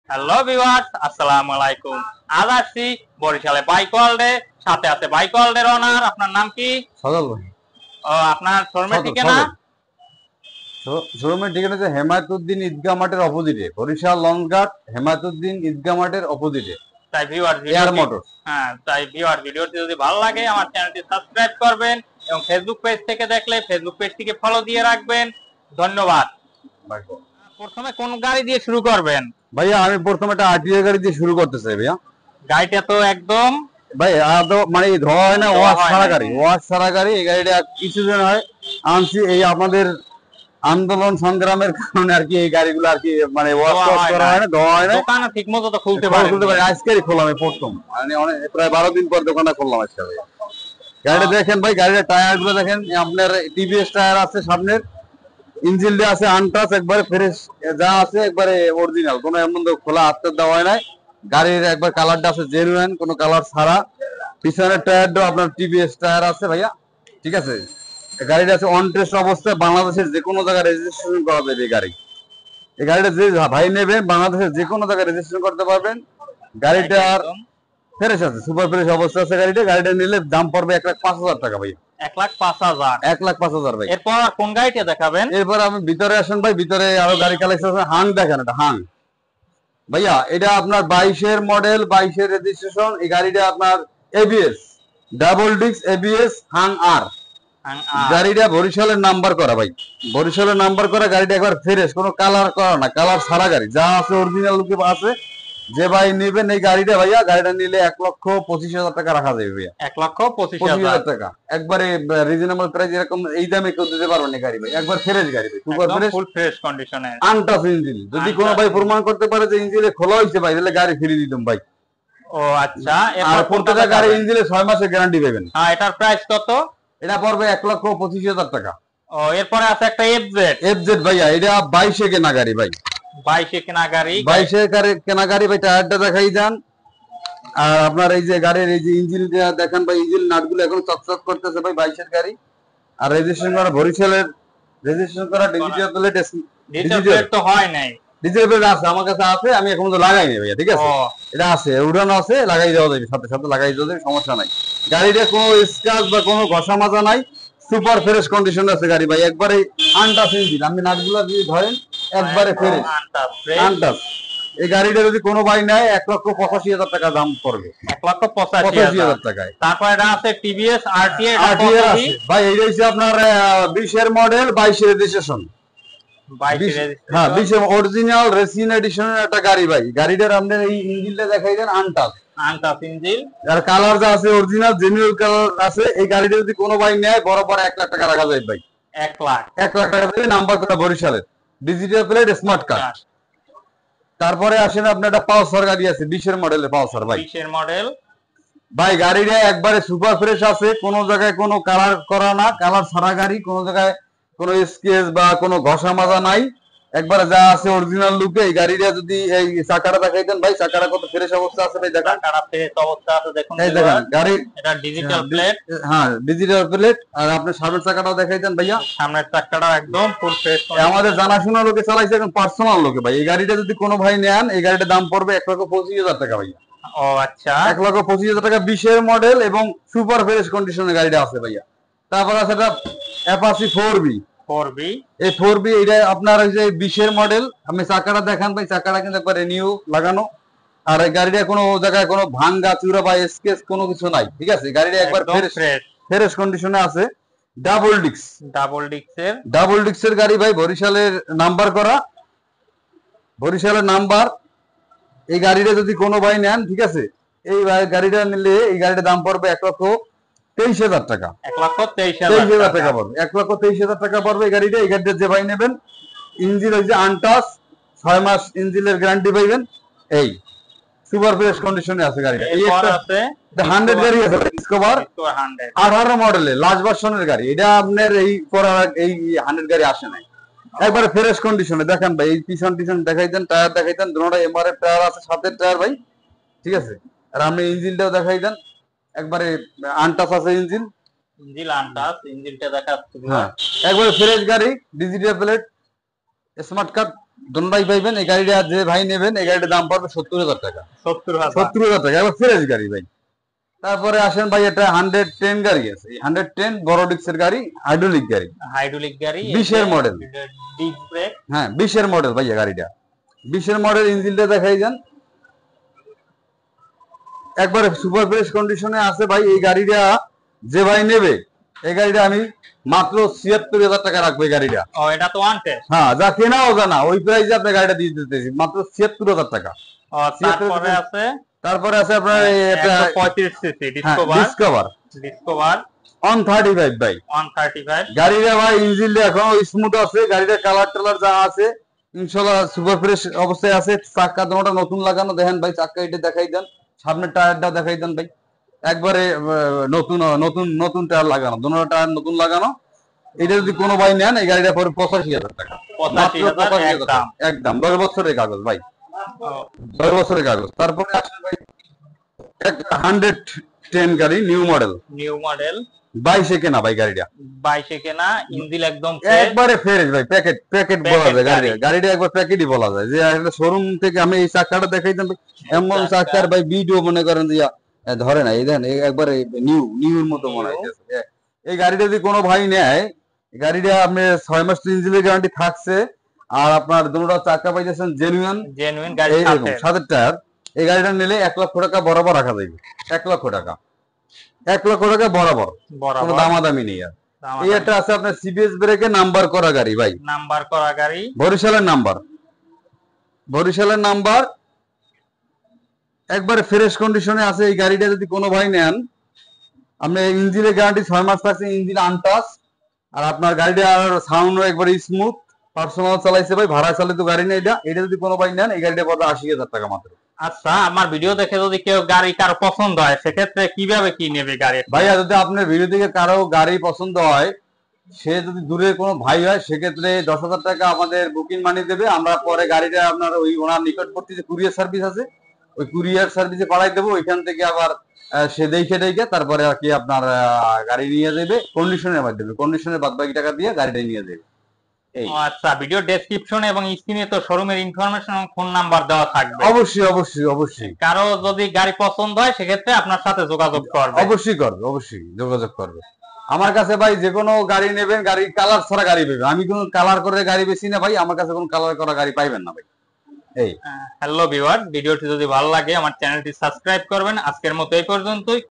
Hello viewers, আসসালামু আলাইকুম। আজ আসছি বরিশালে বাইক ওয়ার্ল্ডে, সাথে আছে বাইক ওয়ার্ল্ডের ওনার। আপনার নাম কি? সজল ভাই। ও, আপনার শোরুমের সজল ঠিকানা? সজল শোরুমের ঠিকানা হচ্ছে হেমায়তুদ্দিন ঈদগাহ মাঠের অপোজিটে, বরিশাল লঞ্চঘাট হেমায়তুদ্দিন ঈদগাহ মাঠের অপোজিটে, তাই ভিউয়ার্স এয়ার ভিডিওটি, মোটর। ভিডিওটি যদি ভালো লাগে আমার চ্যানেলটি সাবস্ক্রাইব করবেন এবং ফেসবুক পেজ থেকে দেখলে ফেসবুক পেজটিকে ফলো দিয়ে রাখবেন। ধন্যবাদ। প্রথমে কোন গাড়ি দিয়ে শুরু করবেন? ভাইয়া আমি প্রথমে একটা আরটিআই গাড়ি দিয়ে শুরু করতে চাই ভাইয়া। গাড়িটা তো একদম ভাই আদৌ মানে ধোয়া হয় না, ধোয়া ওয়াশ হয় ছাড়া না। গাড়ি, ওয়াশ ছাড়া গাড়ি। এই গাড়িটা কিছুদিন হয় আনছি, এই আমাদের আন্দোলন সংগ্রামের কারণে আর কি এই গাড়িগুলো আর কি মানে ওয়াশ ধোয়া হয় করা না, হয় না, ধোয়া হয় না। দোকানে ঠিক মতো তো খুলতে খুলতে পারি পারেন। আজকেই খোলাম, এই প্রথম মানে অনেক প্রায় 12 দিন পর দোকানটা খুললাম আজকে ভাইয়া। গাড়িটা দেখেন ভাই, গাড়ির টায়ার গুলো দেখেন, আপনার টিভিএস টায়ার আছে সামনের, ইঞ্জিনটা আছে আনটাচ, একবারে ফ্রেশ, যা আছে একবারে অরিজিনাল, কোনো এমন খোলা হাতের দেওয়া হয় নাই। গাড়ির একবার কালারটা আছে জেনুইন, কোনো কালার ছাড়া। পিছনের টায়ারটা আপনার টিভিএস টায়ার আছে ভাইয়া, ঠিক আছে। গাড়িটা আছে অন টেস্ট অবস্থায়, বাংলাদেশের যে কোনো জায়গায় রেজিস্ট্রেশন করা যাবে এই গাড়ি। এই গাড়িটা যে ভাই নেবেন বাংলাদেশের যে কোনো জায়গায় রেজিস্ট্রেশন করতে পারবেন। গাড়িটা আর ফ্রেশ আছে, সুপার ফ্রেশ অবস্থা আছে গাড়িটা। গাড়িটা নিলে দাম পড়বে 1,05,000 টাকা ভাই। 1,05,000। 1,05,000 ভাই। এরপর কোন গাড়িটা দেখাবেন? এরপর আমি ভিতরে আসেন ভাই, ভিতরে আরো গাড়ি কালেকশন আছে। হাং দেখেন, এটা হাং ভাইয়া, এটা আপনার 22-এর মডেল, 22-এর রেজিস্ট্রেশন। এই গাড়িটা আপনার ABS, double disc ABS Hang আর। গাড়িটা বরিশালের নাম্বার করা ভাই, বরিশালের নাম্বার করা। গাড়িটা একবার ফ্রেশ, কোনো কালার করা না, কালার ছাড়া গাড়ি, যা আছে অরিজিনাল লুকে আছে। যে ভাই নেবেন এই গাড়িটা ভাইয়া, গাড়িটা নিলে 1,25,000 টাকা রাখা যাবে ভাইয়া। 1,25,000 টাকা একবারে রিজনেবল প্রাইস। এরকম এই দামে কেউ দিতে পারবেন না গাড়ি ভাই, একবার ফ্রেশ গাড়ি ভাই, সুপার ফ্রেশ, ফুল ফ্রেশ কন্ডিশনে, আনটাচ ইঞ্জিন। যদি কোনো ভাই প্রমাণ করতে পারে যে ইঞ্জিনে খোলা হয়েছে ভাই, তাহলে গাড়ি ফ্রি দিতাম ভাই। ও আচ্ছা। আর প্রত্যেকটা গাড়ি ইঞ্জিনে 6 মাসের গ্যারান্টি পাবেন। হ্যাঁ, এটার প্রাইস কত? এটা পড়বে 1,25,000 টাকা। ও, এরপরে আছে একটা এফজেড। এফজেড ভাইয়া, এটা 22-এ কেনা গাড়ি ভাই, 22-এ কেনা গাড়ি। 22-এ কেনা গাড়ি ভাই। টায়ারটা দেখাই দেন। আর আপনার এই যে গাড়ির এই যে ইঞ্জিন দেখেন ভাই, ইঞ্জিন নাটগুলো এখন চকচক করতেছে ভাই, 22-এর গাড়ি। আর রেজিস্ট্রেশন করা বরিশালের, রেজিস্ট্রেশন করা ডিজিটাল প্লেট, ডিজিটাল তো হয় নাই। ডিজিটাল প্লেট আছে আমার কাছে, আছে, আমি এখন তো লাগাই নি ভাইয়া, ঠিক আছে। এটা আছে, উড়ানো আছে, লাগাই দেওয়া যাবে, সাথে সাথে লাগাই দেওয়া যাবে, সমস্যা নাই। গাড়িটা কোনো স্ক্র্যাচ বা কোনো ঘষা মাজা নাই, সুপার ফ্রেশ কন্ডিশন আছে গাড়ি ভাই, একবারে আনটাচ ইঞ্জিন। আপনি নাটগুলো দিয়ে ধরেন, একবারে ফ্রেশ আনটাচ। এই গাড়িটা যদি কোনো ভাই নেয় 1,85,000 টাকা দাম পড়বে। 1,85,000 টাকায়। তারপর এটা আছে টিভিএস আরটিআর। আরটিআর আছে ভাই, এইটা হচ্ছে আপনার 20-এর মডেল, 22-এর রেজিস্ট্রেশন। হ্যাঁ, 20-এর অরিজিনাল রেসিন এডিশনের একটা গাড়ি ভাই। গাড়িটার আপনার এই ইঞ্জিনটা দেখাই দেন, আনটাচ ইঞ্জিন। আর কালার যা আছে অরিজিনাল জেনুইন কালার আছে। এই গাড়িটা যদি কোনো ভাই নেয় বরাবর 1,00,000 টাকা রাখা যায় ভাই। 1,00,000 টাকা দিয়ে নাম্বার করা বরিশালের, ডিজিটাল প্লেট, স্মার্ট কার্ড। তারপরে আসেন আপনার একটা পালসার গাড়ি আছে, 20-এর মডেলের পালসার ভাই। 20-এর মডেল ভাই, গাড়িটা একবারে সুপার ফ্রেশ আছে, কোনো জায়গায় কোনো কালার করা না, কালার ছাড়া গাড়ি, কোনো জায়গায় কোনো স্কেচ বা কোনো ঘষা মাজা নাই, একবারে যা আছে অরিজিনাল লুকে। এই গাড়িটা যদি এই চাকাটা দেখাইতেন ভাই, চাকাটা কত ফ্রেশ অবস্থা আছে ভাই, দেখেন চাকাটা ফ্রেশ অবস্থা আছে, দেখুন। এই দেখেন গাড়ি, এটা ডিজিটাল প্লেট। হ্যাঁ, ডিজিটাল প্লেট। আর আপনি সামনের চাকাটাও দেখাইতেন ভাইয়া, সামনের চাকাটা একদম ফুল ফ্রেশ। আমাদের জানাশোনা লোকে চালাইছে, এখন পার্সোনাল লোকে ভাই। এই গাড়িটা যদি কোনো ভাই নেন, এই গাড়িটার দাম পড়বে 1,25,000 টাকা ভাইয়া। ও আচ্ছা, 1,25,000 টাকা, 20-এর মডেল এবং সুপার ফ্রেশ কন্ডিশনের গাড়িটা আছে ভাইয়া। তারপর আছে একটা অ্যাপাচি 4B। এই 4B এটা আপনার ওই যে 20-এর মডেল। আপনি চাকাটা দেখান ভাই, চাকাটা কিন্তু একবার নিউ লাগানো। আর এই গাড়িটা কোনো জায়গায় কোনো ভাঙ্গা চূড়া বা স্কেচ কোনো কিছু নাই, ঠিক আছে। গাড়িটা একবার ফ্রেশ কন্ডিশনে আছে। ডাবল ডিস্কের গাড়ি ভাই, বরিশালের নাম্বার করা, বরিশালের নাম্বার। এই গাড়িটা যদি কোনো ভাই নেন, ঠিক আছে, এই গাড়িটা নিলে এই গাড়িটার দাম পড়বে 1,23,000 টাকা। 1,23,000 টাকা পড়বে, 1,23,000 টাকা পড়বে এই গাড়িটা। এই গাড়িটা যে ভাই নেবেন, ইঞ্জিন হয়েছে আনটাচ, 6 মাস ইঞ্জিনের গ্যারান্টি পাইবেন। এই সুপার ফ্রেশ কন্ডিশনে আছে গাড়িটা। এই একটা 100 গাড়ি আছে ডিসকভার, 18 মডেলের লাস্ট ভার্সনের গাড়ি। এটা আপনার এই করার এই 100 গাড়ি আসে নাই, একবারে ফ্রেশ কন্ডিশনে। দেখেন ভাই, এই পিছন দেখাইতেন, টায়ার দেখাইতেন, দুটোটা এমআরএফ টায়ার আছে, সাথের টায়ার ভাই, ঠিক আছে। আর আপনি ইঞ্জিনটাও দেখাই দেন, একবারে আনটাচ আছে ইঞ্জিন, ইঞ্জিনটা দেখাচ্ছি। হ্যাঁ, একবারে ফ্রেশ গাড়ি, ডিজিটাল প্লেট, স্মার্ট কার্ড, দুটোটাই পাইবেন। এই গাড়িটা যে ভাই নেবেন এই গাড়িটার দাম পড়বে 70,000 টাকা। 70,000 টাকা, এবার ফ্রেশ গাড়ি ভাই। তারপরে আসেন ভাই, এটা 110 গাড়ি আছে। 110 বড় ডিক্সের গাড়ি, হাইড্রোলিক গাড়ি, 20 এর মডেল। ডিস্ক ব্রেক, হ্যাঁ 20 এর মডেল ভাইয়া গাড়িটা। 20 এর মডেল, ইঞ্জিনটা দেখাই যান, একবারে সুপার ফ্রেশ কন্ডিশনে আছে ভাই। এই গাড়িটা যে ভাই নেবে এই গাড়িটা আমি মাত্র 76,000 টাকা রাখবো এই গাড়িটা। ও এটা তো ওয়ান টেস্ট। হ্যাঁ, যা কেনা ও জানা ওই প্রাইসে আপনার গাড়িটা দিয়ে দিতেছি মাত্র 76,000 টাকা। ও তারপরে আছে আপনার এটা 35 সিসি ডিসকভার 135 ভাই। 135 গাড়িটা ভাই ইঞ্জিনটা এখনো স্মুথ আছে, গাড়িটার কালার টালার যা আছে ইনশাআল্লাহ সুপার ফ্রেশ অবস্থায় আছে। চাকা দুটোটা নতুন লাগানো, দেখেন ভাই চাকা এটা দেখাই দেন, সামনের টায়ারটা দেখাই দেন ভাই, একবারে নতুন নতুন নতুন টায়ার লাগানো, দুটো টায়ার নতুন লাগানো। এটা যদি কোনো ভাই নেন এই গাড়িটা পড়বে 85,000 টাকা। 85,000 একদম 10 বছরের কাগজ ভাই, 10 বছরের কাগজ। তারপরে আসেন ভাই 110 গাড়ি, নিউ মডেল 22 কেনা ভাই গাড়িটা, 22 কেনা, ইঞ্জিন একদম একবারে ফ্রেশ ভাই। প্যাকেট বলা যায় গাড়িটা একবার প্যাকেটই বলা যায়। যে শোরুম থেকে আমি এই চাকাটা দেখাইতাম, এমন চাকার ভাই ভিডিও মনে করেন যে ধরে না, এই দেখেন একবারে নিউর মতো মনে হইতেছে। এই গাড়িটা যদি কোনো ভাই নেয়, গাড়িটা আপনি 6 মাস ইঞ্জিনের গ্যারান্টি থাকছে, আর আপনার দুটো চাকা পাইতেছেন জেনুইন গাড়ির সাথে টায়ার। এই গাড়িটা নিলে 1 লক্ষ টাকা বরাবর রাখা যাবে। 1 লক্ষ টাকা, 1 লক্ষ টাকা বরাবর, কোনো দামাদামি নেই। আর এই একটা আছে আপনার সিবিএস ব্রেকে নাম্বার করা গাড়ি ভাই, বরিশালের নাম্বার একবারে ফ্রেশ কন্ডিশনে আছে। এই গাড়িটা যদি কোনো ভাই নেন, আপনি ইঞ্জিনের গ্যারান্টি 6 মাস থাকছে, ইঞ্জিন আনটাচ, আর আপনার গাড়িটা সাউন্ড একবারে স্মুথ, পার্সোনাল চালাইছে ভাই, ভাড়া চালিত গাড়ি না এটা। এটা যদি কোনো ভাই নেন এই গাড়িটা পড়বে 80,000 টাকা মাত্র। আচ্ছা, আমার ভিডিও দেখে যদি কেউ গাড়ি কারো পছন্দ হয় সেক্ষেত্রে কিভাবে কি নেবে গাড়ি? ভাইয়া যদি আপনার ভিডিও থেকে কারো গাড়ি পছন্দ হয়, সে যদি দূরের কোনো ভাই হয়, সেক্ষেত্রে 10,000 টাকা আমাদের বুকিং মানি দেবে। আমরা পরে গাড়িটা আপনার ওই ওনার নিকটবর্তী যে কুরিয়ার সার্ভিস আছে ওই কুরিয়ার সার্ভিসে পাঠাই দেবো। ওইখান থেকে আবার সে দেখে তারপরে আর কি আপনার গাড়ি নিয়ে যাবে কন্ডিশনের মাধ্যমে, কন্ডিশনের বাদ বাকি টাকা দিয়ে গাড়িটা নিয়ে যাবে। আচ্ছা, ভিডিও ডেসক্রিপশনে এবং স্ক্রিনে তো শোরুমের ইনফরমেশন এবং ফোন নাম্বার দেওয়া থাকবে। অবশ্যই কারো যদি গাড়ি পছন্দ হয় সেক্ষেত্রে আপনার সাথে যোগাযোগ করবে। অবশ্যই যোগাযোগ করবে। আমার কাছে ভাই যে কোনো গাড়ি নেবেন, গাড়ি কালার ছাড়া গাড়ি পাবেন। আমি কোনো কালার করে গাড়ি বেশি না ভাই, আমার কাছে কোনো কালার করা গাড়ি পাইবেন না ভাই। হ্যালো ভিউয়ার, ভিডিওটি যদি ভালো লাগে আমার চ্যানেলটি সাবস্ক্রাইব করবেন। আজকের মতো এই পর্যন্তই।